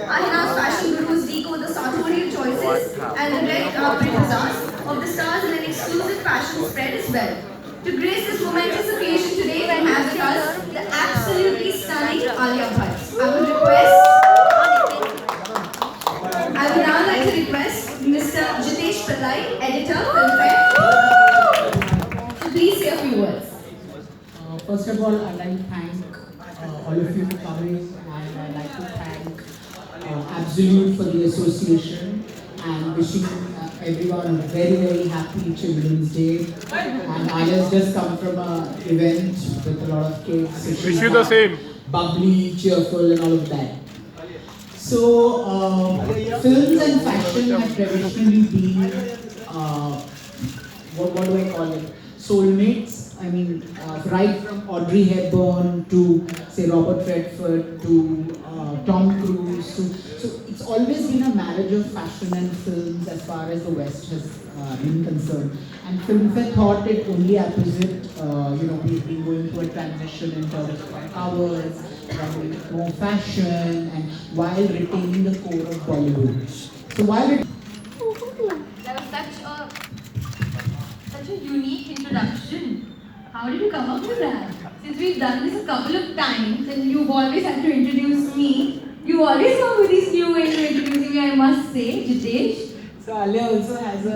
Ahina's fashion gurus decode the sartorial choices and the red carpet bazaars of the stars in an exclusive fashion spread as well. To grace this momentous occasion today, we have with us the absolutely stunning Alia Bhatt. I would now like to request Mr. Jitesh Pillai, editor, Filmfare, to please say a few words. First of all, I'd like to thank all of you for coming, and I'd like to thank Absolute for the association, and wishing everyone a very happy Children's Day. And Alia's just come from an event with a lot of cakes. So Wish you the same. Bubbly, cheerful, and all of that. So, films and fashion have traditionally been, what do I call it? Soulmates. I mean, right from Audrey Hepburn to, say, Robert Redford to Tom Cruise. So it's always been a marriage of fashion and films as far as the West has been concerned. And Filmfare thought it only apposite. We've been going through a transition in terms of covers, more fashion, and while retaining the core of Bollywood. So while it That was such a unique introduction. How did you come up with that? Since we've done this a couple of times and you've always had to introduce me, you always come with these new ways of introducing me, I must say, Jitesh. So Alia also has a,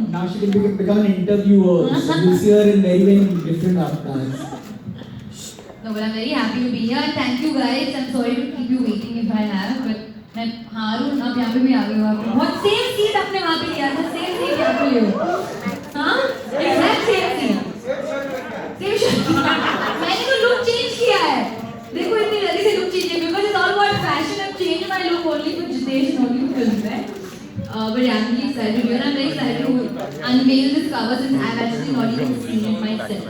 now she can become an interviewer. So you see her in very different avatars. No, but I'm very happy to be here and thank you guys. I'm sorry to keep you waiting if I have, but मैं हारून अब यहाँ पे भी आ गई हूँ आपको बहुत same seat अपने वहाँ पे लिया था सेम सीट यहाँ पे लियो हाँ एग्जैक्ट सेम सीट मैंने तो लुक चेंज किया है देखो इतनी जल्दी से लुक चेंज किया because it's all about fashion. I've changed my look only for Jitesh and only for Filmfare. But yeah, I'm really excited to be here. I'm very excited to unveil this cover since I've actually not even seen it myself.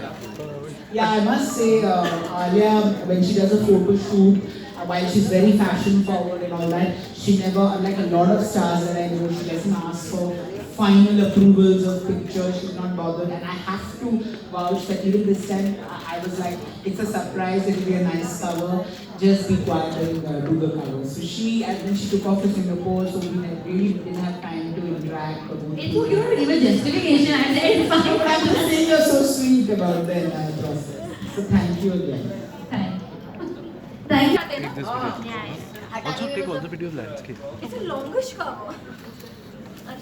Yeah, I must say, Alia, when she does a photo shoot, while she's very fashion forward and all that, she never, unlike a lot of stars that I know, she doesn't ask for final approvals of pictures. She's not bothered, and I have to vouch that even this time I was like, it's a surprise, it'll be a nice cover, just be quiet and do the cover. So she, and then she took off to Singapore, so we really didn't have time to interact. It took you don't even justification. I said fine. I'm just saying you're so sweet about the entire process. So thank you again. Thank you. Take this video. Also take all the videos landscape. It's a longish cover. अरे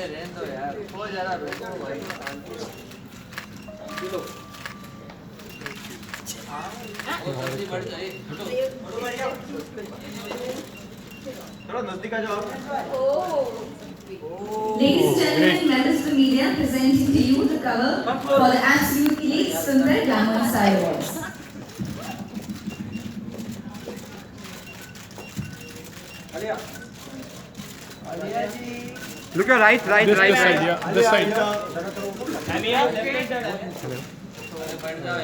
रहने दो यार बहुत ज़्यादा रोको भाई kilo जल्दी बढ़ जाए थोड़ा नजदीक आ जाओ Ladies and gentlemen, members of the media, presenting to you the cover for the Absolute Elite Filmfare Glamour and Style Awards. Look your right This side, yeah. This side. बैठ जाओ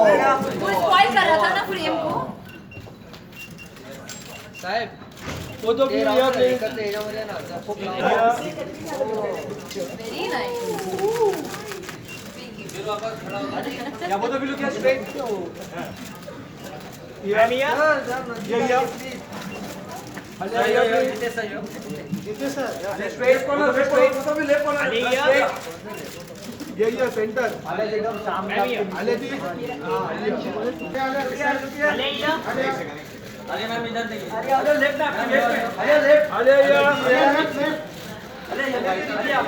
यार वो स्पॉइल कर रहा था ना फ्रेम को साहब फोटो भी लिया प्लीज वेरी नाइस या फोटो भी लो क्या स्ट्रेट ये स्ट्रेट कॉर्नर स्ट्रेट फोटो भी लेफ्ट कॉर्नर ये सेंटर आले एकदम सामने आले जी हां अरे मैम इधर देखिए अरे आले लेफ्ट ना अरे लेफ्ट अरे यार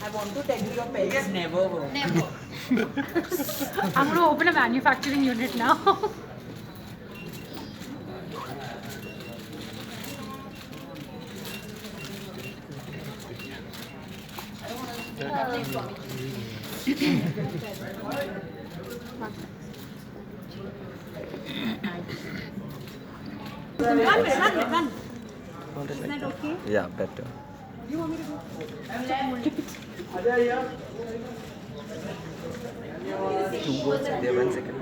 I want to tell you your parents never work. never I'm going to open a manufacturing unit now. Yeah, better. Two goals there, 1 second.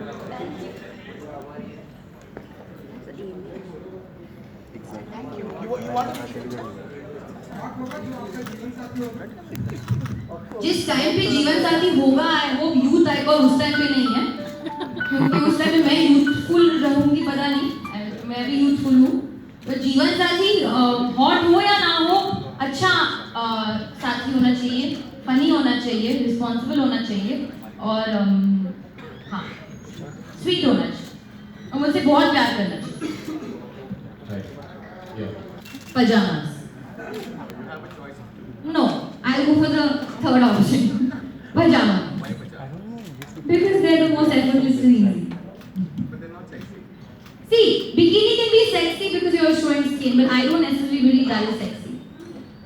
जिस टाइम पे जीवन साथी होगा आई होप यूथ आएगा और उस टाइम पे नहीं है क्योंकि उस टाइम पे मैं यूथफुल रहूंगी पता नहीं मैं भी यूथफुल हूँ तो जीवन साथी हॉट हो या ना हो अच्छा साथी होना चाहिए फनी होना चाहिए रिस्पॉन्सिबल होना चाहिए और हाँ स्वीट होना चाहिए और मुझसे बहुत प्यार करना चाहिए pyjamas No, I'll go for the third option. Pajama. Because they're the most effortlessly easy. See, bikini can be sexy because you're showing skin, but I don't necessarily believe that is sexy.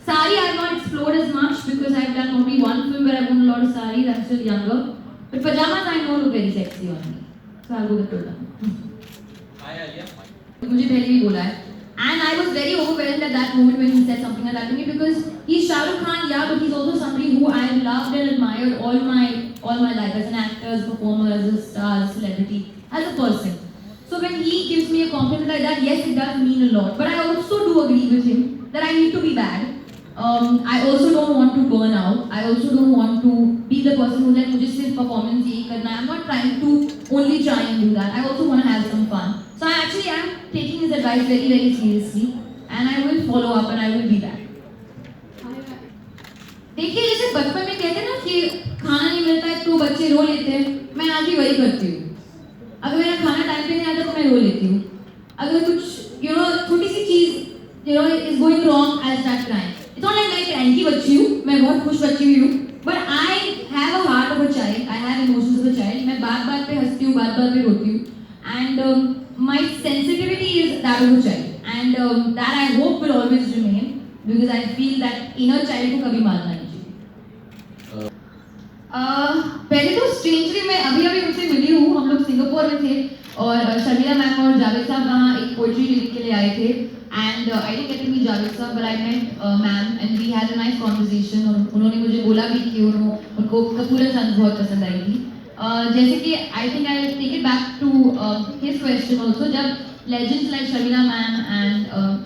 Sari I've not explored as much because I've done only one film where I've worn a lot of sari, I'm still younger. But pajamas I know look very sexy on me. So I'll go with pajama. मुझे पहले भी बोला है. And I was very overwhelmed at that moment when he said something like that to me because he's Shah Rukh Khan, yeah, but he's also somebody who I loved and admired all my life as an actor, as a performer, as a star, as a celebrity, as a person. So when he gives me a compliment like that, yes, it does mean a lot. But I also do agree with him that I need to be bad. I also don't want to burn out. I also don't want to be the person who's like, मुझे सिर्फ performance ही करना है. I'm not trying to only try and do that. I also want to have some fun. So I actually am taking his advice very, very seriously, and I will follow up and I will be back. देखिए जैसे बचपन में कहते हैं ना कि खाना नहीं मिलता है तो बच्चे रो लेते हैं, मैं आज भी वही करती हूँ. अगर मेरा खाना टाइम पे नहीं आता तो मैं रो लेती हूँ. अगर कुछ छोटी सी चीज is going wrong, I'll start crying. It's not like मैं cranky बच्ची हूँ, मैं बहुत खुश बच्ची भी हूँ. But I have a heart of a child, I have emotions of a child. मैं बात पे हंसती हूँ, बात पे रोती हूँ. And my sensitivity is that of a child, and that I hope will always remain because I feel that inner child को कभी मारना नहीं चाहिए. पहले तो strangely मैं अभी उनसे मिली हूँ. हम लोग सिंगापुर में थे और शर्मिला मैम और जावेद साहब वहाँ एक पोइट्री लिख के लिए आए थे. And I didn't get to meet Javed sir, but I met ma'am and we had a nice conversation. और उन्होंने मुझे बोला भी कि उनको कपूर एंड सन्स बहुत पसंद आई थी. जैसे कि I think I'll take it back to his question also. जब legends like Sharmila ma'am and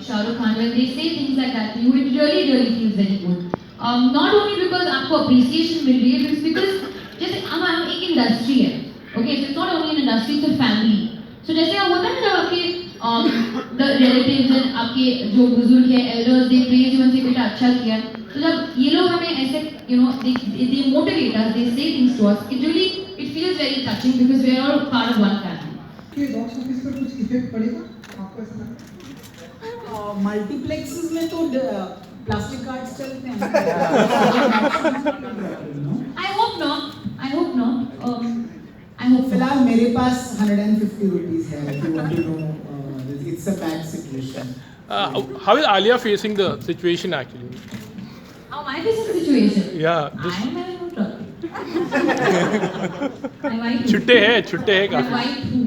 Shah Rukh Khan, when they say things like that to you, it really feels very good. Not only because आपको appreciation मिल रही है, it's because जैसे हम एक industry है, okay? So it's not only an industry, it's a family. So जैसे आप होता है ना जब आपके the relatives and आपके जो बुजुर्ग हैं, elders, they praise you and say बेटा अच्छा किया. तो जब ये लोग हमें ऐसे they motivate us, they say things to us, it feels very touching because we are all part of one family. कि बॉक्स ऑफिस पर कुछ इफेक्ट पड़ेगा आपको ऐसा लगता है? मल्टीप्लेक्सेस में तो प्लास्टिक कार्ड्स चलते हैं. I hope not. I hope फिलहाल मेरे पास 150 rupees है. If you want to know, it's a bad situation. How is Alia facing the situation actually? How am I facing the situation? Yeah, this I am having no trouble. I white. छुट्टे है I काफी. white too.